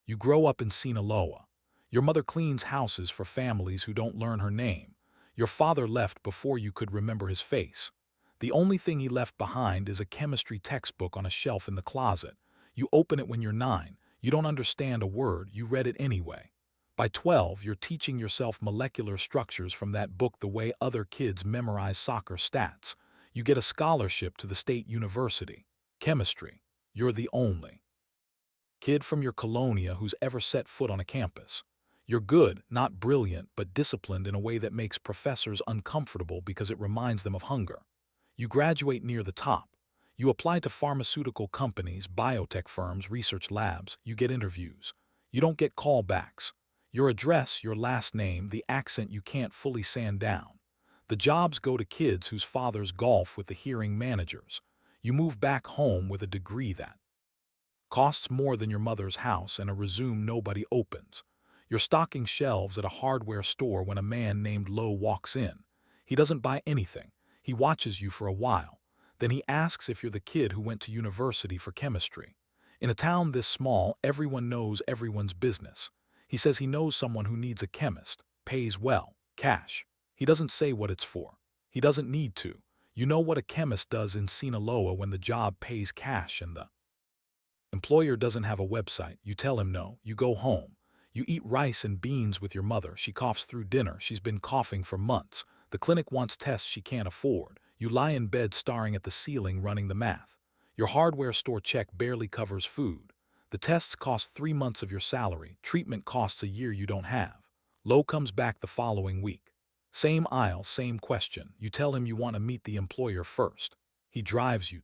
You grow up in Sinaloa. Your mother cleans houses for families who don't learn her name. Your father left before you could remember his face. The only thing he left behind is a chemistry textbook on a shelf in the closet. You open it when you're 9. You don't understand a word, you read it anyway. By 12, you're teaching yourself molecular structures from that book the way other kids memorize soccer stats. You get a scholarship to the state university. Chemistry. You're the only kid from your colonia who's ever set foot on a campus. You're good, not brilliant, but disciplined in a way that makes professors uncomfortable because it reminds them of hunger. You graduate near the top. You apply to pharmaceutical companies, biotech firms, research labs. You get interviews. You don't get callbacks. Your address, your last name, the accent you can't fully sand down. The jobs go to kids whose fathers golf with the hearing managers. You move back home with a degree that costs more than your mother's house and a resume nobody opens. You're stocking shelves at a hardware store when a man named Lowe walks in. He doesn't buy anything. He watches you for a while. Then he asks if you're the kid who went to university for chemistry. In a town this small, everyone knows everyone's business. He says he knows someone who needs a chemist, pays well, cash. He doesn't say what it's for. He doesn't need to. You know what a chemist does in Sinaloa when the job pays cash and the employer doesn't have a website. You tell him no. You go home. You eat rice and beans with your mother. She coughs through dinner. She's been coughing for months. The clinic wants tests she can't afford. You lie in bed staring at the ceiling running the math. Your hardware store check barely covers food. The tests cost 3 months of your salary. Treatment costs a year you don't have. Lowe comes back the following week. Same aisle, same question. You tell him you want to meet the employer first. He drives you.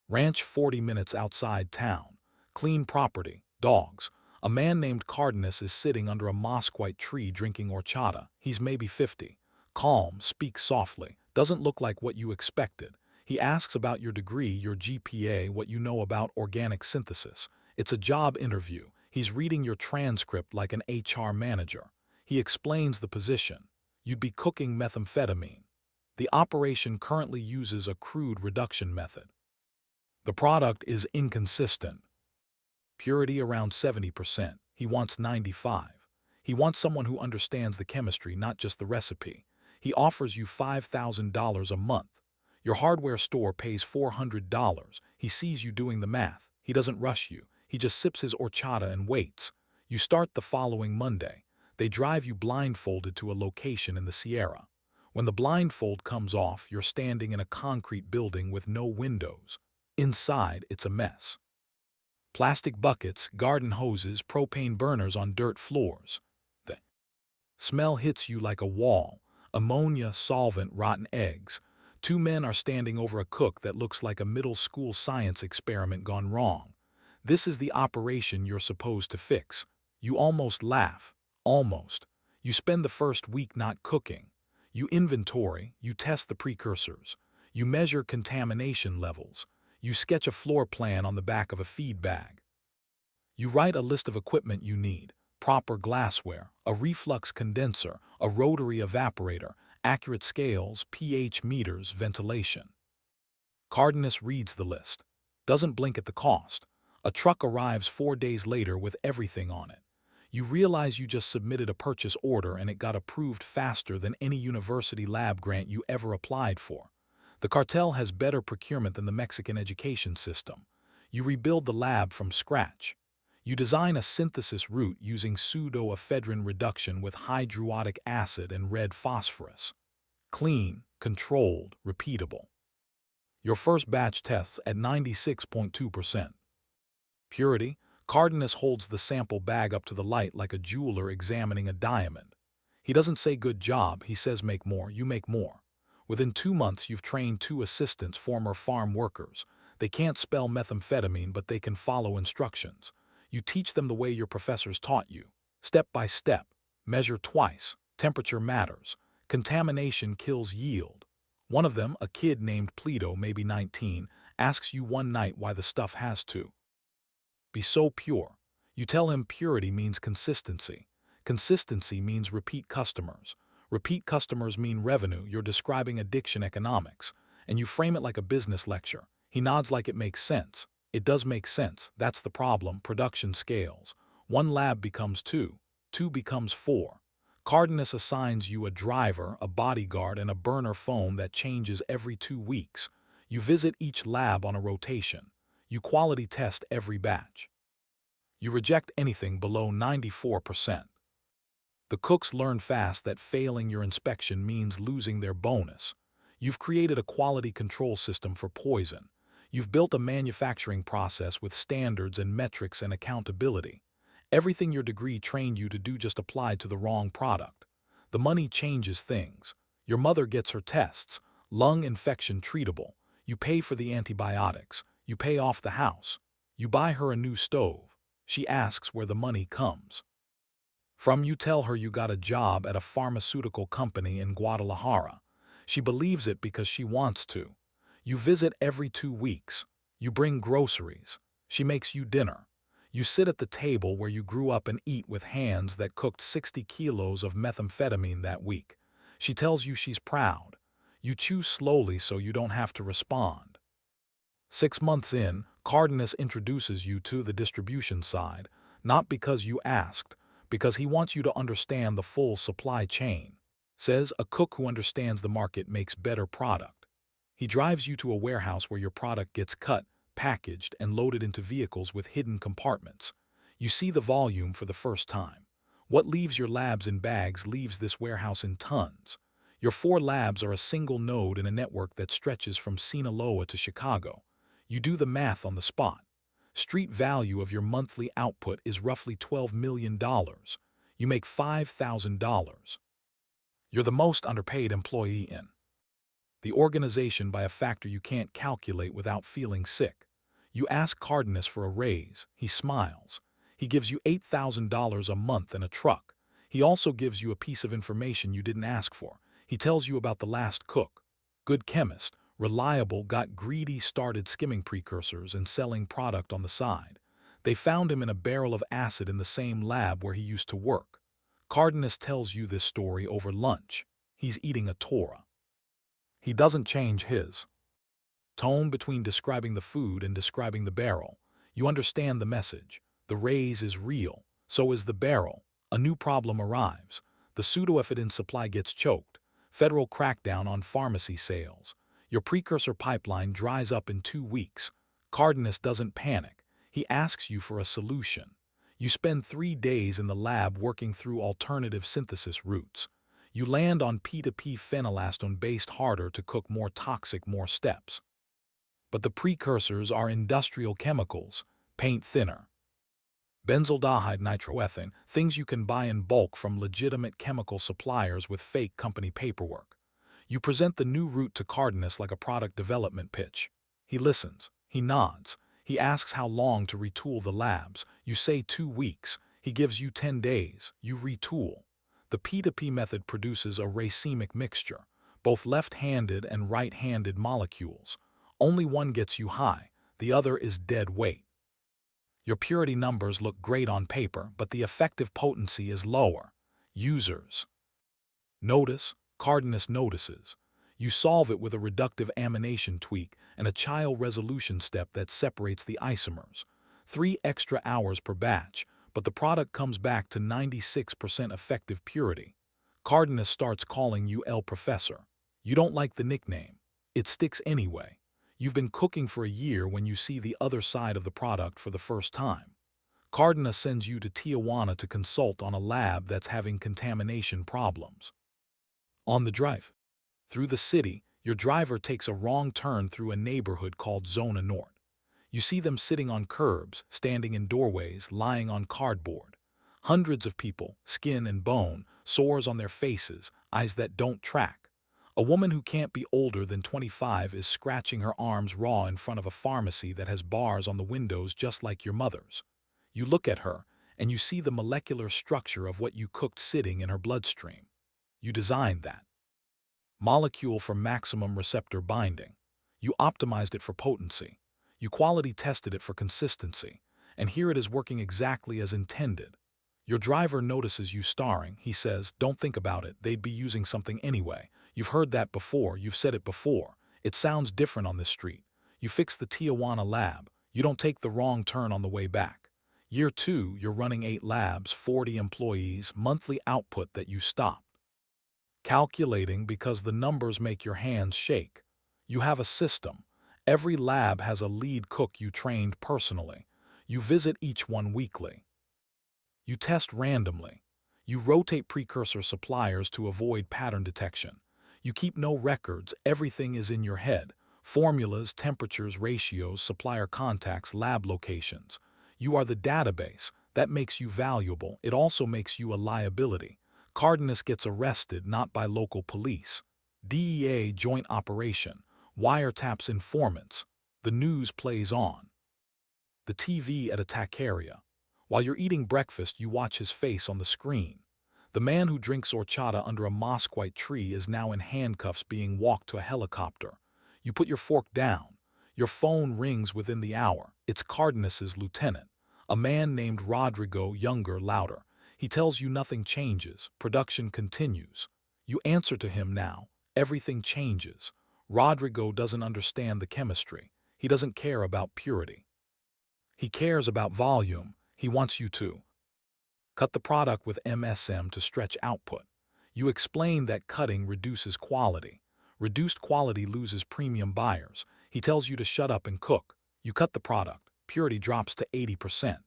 Ranch 40 minutes outside town. Clean property. Dogs. A man named Cardenas is sitting under a moss-white tree drinking horchata. He's maybe 50. Calm, speaks softly. Doesn't look like what you expected. He asks about your degree, your GPA, what you know about organic synthesis. It's a job interview. He's reading your transcript like an HR manager. He explains the position. You'd be cooking methamphetamine. The operation currently uses a crude reduction method. The product is inconsistent. Purity around 70%. He wants 95. He wants someone who understands the chemistry, not just the recipe. He offers you $5,000 a month. Your hardware store pays $400. He sees you doing the math. He doesn't rush you. He just sips his horchata and waits. You start the following Monday. They drive you blindfolded to a location in the Sierra. When the blindfold comes off, you're standing in a concrete building with no windows. Inside, it's a mess. Plastic buckets, garden hoses, propane burners on dirt floors. The smell hits you like a wall. Ammonia, solvent, rotten eggs. 2 men are standing over a cook that looks like a middle school science experiment gone wrong. This is the operation you're supposed to fix. You almost laugh. Almost. You spend the first week not cooking. You inventory, you test the precursors. You measure contamination levels. You sketch a floor plan on the back of a feed bag. You write a list of equipment you need: proper glassware, a reflux condenser, a rotary evaporator, accurate scales, pH meters, ventilation. Cardenas reads the list. Doesn't blink at the cost. A truck arrives 4 days later with everything on it. You realize you just submitted a purchase order and it got approved faster than any university lab grant you ever applied for. The cartel has better procurement than the Mexican education system. You rebuild the lab from scratch. You design a synthesis route using pseudoephedrine reduction with hydroiodic acid and red phosphorus. Clean, controlled, repeatable. Your first batch tests at 96.2%. Purity. Cardenas holds the sample bag up to the light like a jeweler examining a diamond. He doesn't say good job, he says make more, you make more. Within 2 months, you've trained 2 assistants, former farm workers. They can't spell methamphetamine, but they can follow instructions. You teach them the way your professors taught you. Step by step. Measure twice. Temperature matters. Contamination kills yield. One of them, a kid named Pleto, maybe 19, asks you one night why the stuff has to be so pure. You tell him purity means consistency. Consistency means repeat customers. Repeat customers mean revenue. You're describing addiction economics, and you frame it like a business lecture. He nods like it makes sense. It does make sense. That's the problem. Production scales. One lab becomes two, two becomes four. Cardenas assigns you a driver, a bodyguard, and a burner phone that changes every 2 weeks. You visit each lab on a rotation. You quality test every batch. You reject anything below 94%. The cooks learn fast that failing your inspection means losing their bonus. You've created a quality control system for poison. You've built a manufacturing process with standards and metrics and accountability. Everything your degree trained you to do just applied to the wrong product. The money changes things. Your mother gets her tests, lung infection treatable. You pay for the antibiotics. You pay off the house. You buy her a new stove. She asks where the money comes from. You tell her you got a job at a pharmaceutical company in Guadalajara. She believes it because she wants to. You visit every 2 weeks. You bring groceries. She makes you dinner. You sit at the table where you grew up and eat with hands that cooked 60 kilos of methamphetamine that week. She tells you she's proud. You chew slowly so you don't have to respond. 6 months in, Cardenas introduces you to the distribution side, not because you asked, because he wants you to understand the full supply chain. Says a cook who understands the market makes better product. He drives you to a warehouse where your product gets cut, packaged, and loaded into vehicles with hidden compartments. You see the volume for the first time. What leaves your labs in bags leaves this warehouse in tons. Your 4 labs are a single node in a network that stretches from Sinaloa to Chicago. You do the math on the spot. Street value of your monthly output is roughly $12 million. You make $5,000. You're the most underpaid employee in the organization by a factor you can't calculate without feeling sick. You ask Cardenas for a raise. He smiles. He gives you $8,000 a month and a truck. He also gives you a piece of information you didn't ask for. He tells you about the last cook. Good chemist, reliable, got greedy, started skimming precursors and selling product on the side. They found him in a barrel of acid in the same lab where he used to work. Cardenas tells you this story over lunch. He's eating a Torah. He doesn't change his tone between describing the food and describing the barrel. You understand the message. The raise is real. So is the barrel. A new problem arrives. The pseudoephedrine supply gets choked. Federal crackdown on pharmacy sales. Your precursor pipeline dries up in 2 weeks. Cardenas doesn't panic. He asks you for a solution. You spend 3 days in the lab working through alternative synthesis routes. You land on P2P phenylacetone-based harder to cook more toxic, more steps. But the precursors are industrial chemicals, paint thinner, benzaldehyde nitroethane, things you can buy in bulk from legitimate chemical suppliers with fake company paperwork. You present the new route to Cardenas like a product development pitch. He listens. He nods. He asks how long to retool the labs. You say 2 weeks. He gives you 10 days. You retool. The P2P method produces a racemic mixture, both left-handed and right-handed molecules. Only one gets you high, the other is dead weight. Your purity numbers look great on paper, but the effective potency is lower. Users notice. Cardenas notices. You solve it with a reductive amination tweak and a chiral resolution step that separates the isomers. 3 extra hours per batch, but the product comes back to 96% effective purity. Cardenas starts calling you El Profesor. You don't like the nickname. It sticks anyway. You've been cooking for a year when you see the other side of the product for the first time. Cardenas sends you to Tijuana to consult on a lab that's having contamination problems. On the drive through the city, your driver takes a wrong turn through a neighborhood called Zona Norte. You see them sitting on curbs, standing in doorways, lying on cardboard. Hundreds of people, skin and bone, sores on their faces, eyes that don't track. A woman who can't be older than 25 is scratching her arms raw in front of a pharmacy that has bars on the windows just like your mother's. You look at her, and you see the molecular structure of what you cooked sitting in her bloodstream. You designed that molecule for maximum receptor binding. You optimized it for potency. You quality tested it for consistency, and here it is working exactly as intended. Your driver notices you starring. He says, "Don't think about it, they'd be using something anyway. You've heard that before, you've said it before. It sounds different on this street." You fix the Tijuana lab. You don't take the wrong turn on the way back. Year 2, you're running 8 labs, 40 employees, monthly output that you stop. Calculating because the numbers make your hands shake. You have a system. Every lab has a lead cook you trained personally. You visit each one weekly. You test randomly. You rotate precursor suppliers to avoid pattern detection. You keep no records, everything is in your head. Formulas, temperatures, ratios, supplier contacts, lab locations. You are the database. That makes you valuable. It also makes you a liability. Cardenas gets arrested not by local police. DEA joint operation. Wiretaps informants. The news plays on. The TV at a taqueria. While you're eating breakfast, you watch his face on the screen. The man who drinks horchata under a mosquite tree is now in handcuffs being walked to a helicopter. You put your fork down. Your phone rings within the hour. It's Cardenas's lieutenant. A man named Rodrigo, younger, louder. He tells you nothing changes. Production continues. You answer to him now. Everything changes. Rodrigo doesn't understand the chemistry. He doesn't care about purity. He cares about volume. He wants you to cut the product with MSM to stretch output. You explain that cutting reduces quality. Reduced quality loses premium buyers. He tells you to shut up and cook. You cut the product. Purity drops to 80%.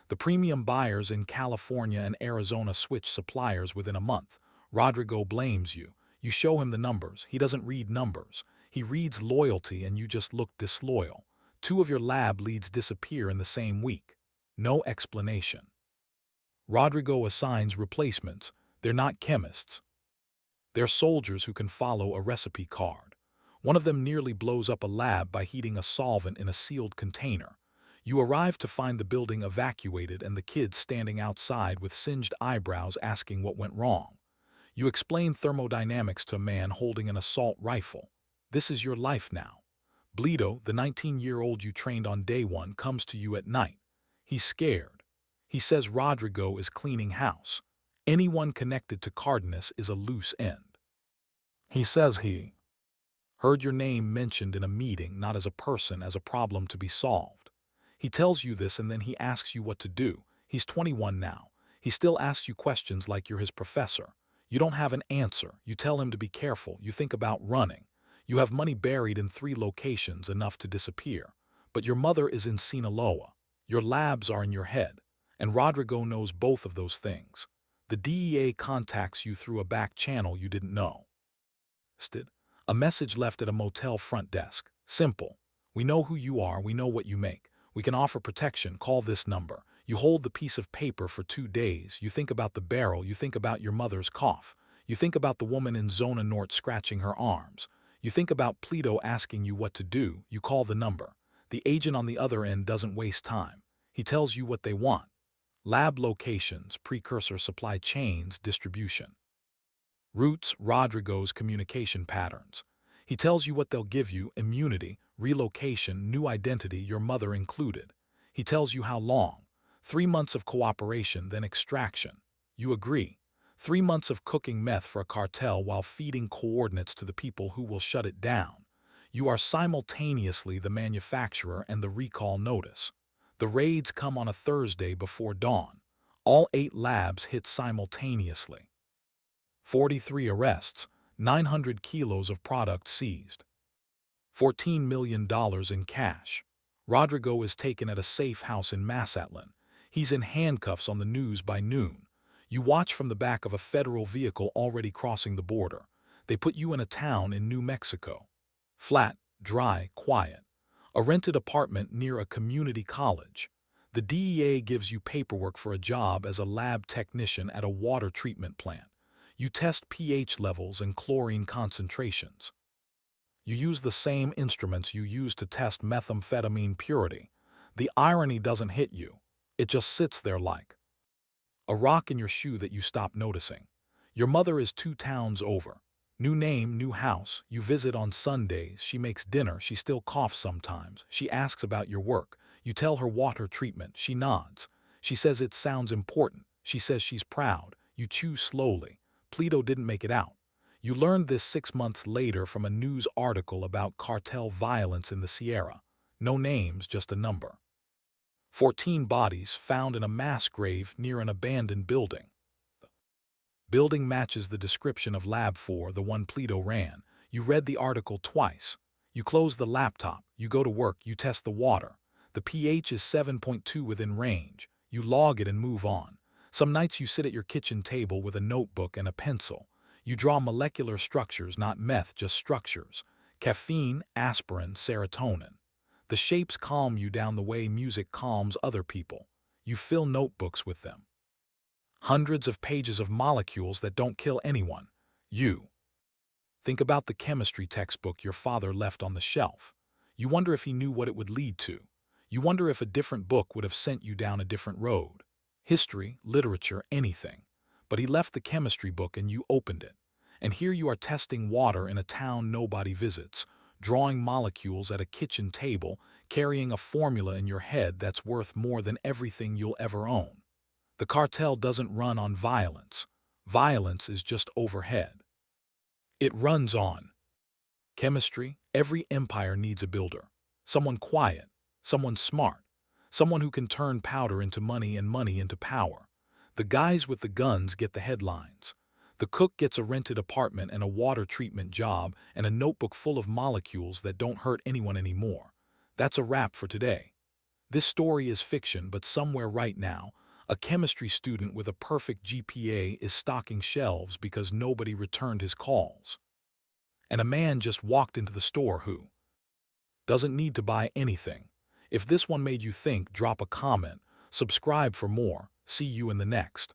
The premium buyers in California and Arizona switch suppliers within a month. Rodrigo blames you. You show him the numbers. He doesn't read numbers. He reads loyalty and you just look disloyal. 2 of your lab leads disappear in the same week. No explanation. Rodrigo assigns replacements. They're not chemists. They're soldiers who can follow a recipe card. One of them nearly blows up a lab by heating a solvent in a sealed container. You arrive to find the building evacuated and the kids standing outside with singed eyebrows asking what went wrong. You explain thermodynamics to a man holding an assault rifle. This is your life now. Bleedo, the 19-year-old you trained on day 1, comes to you at night. He's scared. He says Rodrigo is cleaning house. Anyone connected to Cardenas is a loose end. He says he heard your name mentioned in a meeting, not as a person, as a problem to be solved. He tells you this and then he asks you what to do. He's 21 now. He still asks you questions like you're his professor. You don't have an answer. You tell him to be careful. You think about running. You have money buried in 3 locations, enough to disappear. But your mother is in Sinaloa. Your labs are in your head. And Rodrigo knows both of those things. The DEA contacts you through a back channel you didn't know. A message left at a motel front desk. Simple. We know who you are. We know what you make. We can offer protection. Call this number. You hold the piece of paper for 2 days. You think about the barrel. You think about your mother's cough. You think about the woman in Zona Norte scratching her arms. You think about Pleto asking you what to do. You call the number. The agent on the other end doesn't waste time. He tells you what they want. Lab locations, precursor supply chains, distribution. Routes, Rodrigo's communication patterns. He tells you what they'll give you: immunity, relocation, new identity, your mother included. He tells you how long. 3 months of cooperation, then extraction. You agree. 3 months of cooking meth for a cartel while feeding coordinates to the people who will shut it down. You are simultaneously the manufacturer and the recall notice. The raids come on a Thursday before dawn. All 8 labs hit simultaneously. 43 arrests, 900 kilos of product seized. $14 million in cash. Rodrigo is taken at a safe house in Mazatlan. He's in handcuffs on the news by noon. You watch from the back of a federal vehicle already crossing the border. They put you in a town in New Mexico. Flat, dry, quiet. A rented apartment near a community college. The DEA gives you paperwork for a job as a lab technician at a water treatment plant. You test pH levels and chlorine concentrations. You use the same instruments you use to test methamphetamine purity. The irony doesn't hit you. It just sits there like a rock in your shoe that you stop noticing. Your mother is 2 towns over. New name, new house. You visit on Sundays. She makes dinner. She still coughs sometimes. She asks about your work. You tell her water treatment. She nods. She says it sounds important. She says she's proud. You chew slowly. Pleto didn't make it out. You learned this 6 months later from a news article about cartel violence in the Sierra. No names, just a number. 14 bodies found in a mass grave near an abandoned building. Building matches the description of Lab 4, the one Pluto ran. You read the article twice. You close the laptop, you go to work, you test the water. The pH is 7.2 within range. You log it and move on. Some nights you sit at your kitchen table with a notebook and a pencil. You draw molecular structures, not meth, just structures. Caffeine, aspirin, serotonin. The shapes calm you down the way music calms other people. You fill notebooks with them. Hundreds of pages of molecules that don't kill anyone. You. Think about the chemistry textbook your father left on the shelf. You wonder if he knew what it would lead to. You wonder if a different book would have sent you down a different road. History, literature, anything. But he left the chemistry book and you opened it. And here you are testing water in a town nobody visits, drawing molecules at a kitchen table, carrying a formula in your head that's worth more than everything you'll ever own. The cartel doesn't run on violence. Violence is just overhead. It runs on chemistry. Every empire needs a builder. Someone quiet, someone smart, someone who can turn powder into money and money into power. The guys with the guns get the headlines. The cook gets a rented apartment and a water treatment job and a notebook full of molecules that don't hurt anyone anymore. That's a wrap for today. This story is fiction, but somewhere right now, a chemistry student with a perfect GPA is stocking shelves because nobody returned his calls. And a man just walked into the store who doesn't need to buy anything. If this one made you think, drop a comment, subscribe for more. See you in the next.